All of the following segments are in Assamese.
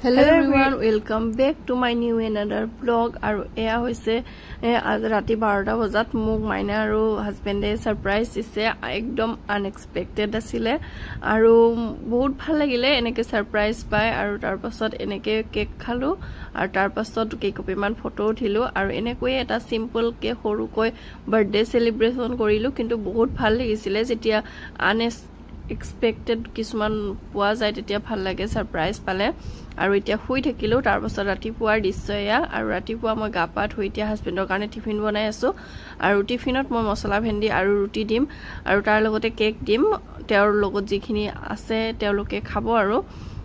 Hello everyone, welcome back to my new another vlog. Aru eya hoise az rati 12 bajat muk maina aru husband e surprise dise ekdom unexpected asile aru bahut bhal lagile eneke surprise pai aru tar pasot eneke cake khalu aru tar pasot cake opiman photo uthilu aru enekoi eta simple ke horu koi birthday celebration korilu kintu bahut bhal lagisile jetia expected কিছুমান পোৱা যায় তেতিয়া ভাল লাগে সাৰপ্ৰাইজ পালে আৰু এতিয়া শুই থাকিলো তাৰ পাছত ৰাতিপুৱাৰ দৃশ্যয়া আৰু ৰাতিপুৱা মই গাপা ধুই এতিয়া হাজবেণ্ডৰ কাৰণে টিফিন বনাই আছো আৰু টিফিনত মই মছলা ভেন্দি আৰু ৰুটি দিম আৰু তাৰ লগতে কেক দিম তেওঁৰ লগত যিখিনি আছে তেওঁলোকে খাব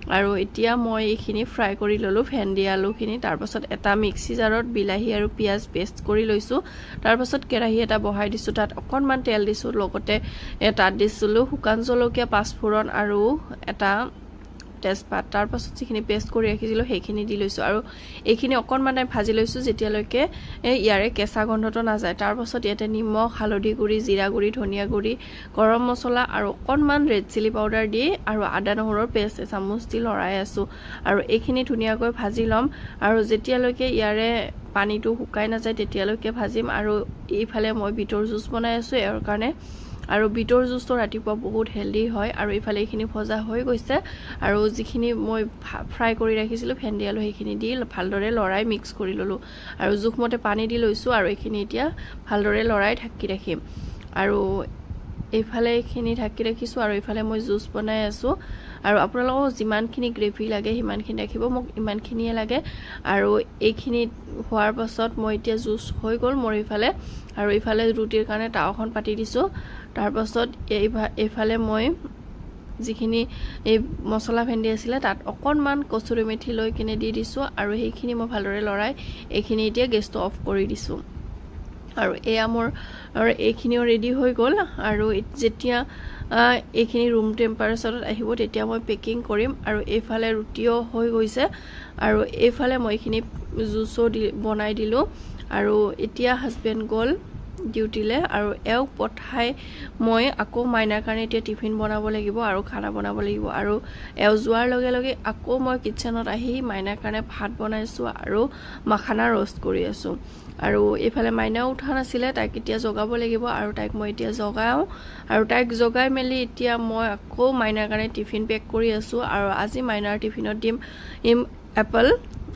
আৰু এতিয়া মই এইখিনি ফ্ৰাই কৰি ললো ভেন্দি আলুখিনি তাৰ পাছত এটা মিক্সি জাৰত বিলাহী আৰু পিয়াজ পেষ্ট কৰি লৈছো তাৰ পাছত কেৰাহী এটা বহাই দিছো তাত অকনমান তেল দিছো লগতে এটা দিছিলো শুকান জলকীয়া পাঁচফোৰণ আৰু এটা তেজপাত তাৰ পাছত যিখিনি পেষ্ট কৰি ৰাখিছিলো সেইখিনি দি লৈছো আৰু এইখিনি অকনমান টাইম ভাজি লৈছো যেতিয়ালৈকে ইয়াৰে কেঁচা গন্ধটো না যায় তাৰ পাছত ইয়াতে নিমখ হালধি গুৰি জিৰা গুৰি ধনিয়া গুৰি গৰম মছলা আৰু অকনমান ৰেড চিলি পাউডাৰ দি আৰু আদা নহৰুৰ পেষ্ট চামুচ দি লৰাই আছো আৰু এইখিনি ধুনিয়াকৈ ভাজি লম আৰু যেতিয়ালৈকে ইয়াৰে পানীটো শুকাই না যায় তেতিয়ালৈকে ভাজিম আৰু এইফালে মই বিটৰ জুস বনাই আছো ইয়াৰ কাৰণে আৰু বিটৰ জুসটো ৰাতিপুৱা বহুত হেলদি হয় আৰু ইফালে এইখিনি ভজা হৈ গৈছে আৰু যিখিনি মই ফ্ৰাই কৰি ৰাখিছিলো ভেন্দি আলু সেইখিনি দি ভালদৰে লৰাই মিক্স কৰি ললো আৰু জুখমতে পানী দি লৈছো আৰু এইখিনি এতিয়া ভালদৰে লৰাই ঢাকি ৰাখিম আৰু এইফালে এইখিনি ঢাকি ৰাখিছো আৰু এইফালে মই জুস বনাই আছো আৰু আপোনালোকক যিমানখিনি গ্ৰেভি লাগে সিমানখিনি ৰাখিব মোক ইমানখিনিয়ে লাগে আৰু এইখিনি হোৱাৰ পাছত মই এতিয়া জুস হৈ গল মোৰ ইফালে আৰু ইফালে ৰুটিৰ কাৰণে তাওখন পাতি দিছো তাৰ পাছত এইফালে মই যিখিনি এই মছলা ভেন্দি আছিল তাত অকনমান কচুৰি মেথি লৈ কিনে দি দিছো আৰু সেইখিনি মই ভালদৰে লৰাই এইখিনি এতিয়া গেছটো অফ কৰি দিছো আৰু এয়া মোৰ এইখিনিও ৰেডি হৈ গল আৰু যেতিয়া এইখিনি ৰুম টেম্পাৰেচাৰত আহিব তেতিয়া মই পেকিং কৰিম আৰু এইফালে ৰুটিও হৈ গৈছে আৰু এইফালে মই এইখিনি জুসো বনাই দিলো আৰু এতিয়া হাজবেণ্ড গল ডিউটিলে আৰু এও পঠাই মই আকৌ মাইনাৰ কাৰণে এতিয়া টিফিন বনাব লাগিব আৰু খানা বনাব লাগিব আৰু এও যোৱাৰ লগে লগে আকৌ মই কিচেনত আহি মাইনাৰ কাৰণে ভাত বনাইছো আৰু মাখানা रोस्ट কৰি আছো আৰু এইফালে মাইনা উঠা নাছিলে তাইক এতিয়া জগাব লাগিব আৰু তাইক মই এতিয়া জগাও আৰু তাইক জগাই মেলি এতিয়া মই আকৌ মাইনাৰ কাৰণে টিফিন পেক কৰি আছো আৰু আজি মাইনাৰ টিফিনত দিম এপল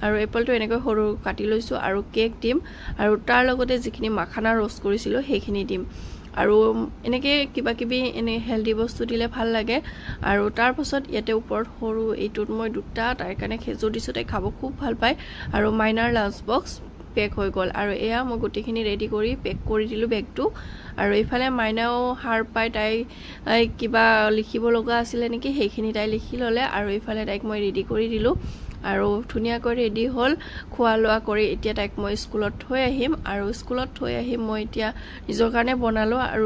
আৰু এপলটো এনেকৈ সৰু কাটি লৈছো আৰু কেক দিম আৰু তাৰ লগতে যিখিনি মাখানা रोस्ट কৰিছিলো সেইখিনি দিম আৰু এনেকে কিবা কিবি এনে হেলদি বস্তু দিলে ভাল লাগে আৰু তাৰ পাছত ইয়াতে ওপৰত সৰু এইটোত মই দুটা তাৰ কাৰণে খেজুৰ দিছো তাই খাব খুব ভাল পায় আৰু মাইনাৰ লাঞ্চ বক্স পেক হৈ গল আৰু এয়া মই গুটিখিনি ৰেডি কৰি পেক কৰি দিলো বেগটো আৰু এইফালে মাইনাও হার পাই তাই কিবা লিখিব লগা আছিল নেকি সেইখিনি তাই লিখি ললে আৰু এইফালে তাইক মই ৰেডি কৰি দিলো আৰু ধুনিয়াকৈ ৰেডি হল খোৱা লোৱা কৰি এতিয়া তাইক মই স্কুলত থৈ আহিম আৰু স্কুলত থৈ আহিম মই এতিয়া নিজৰ কাৰণে বনালো আৰু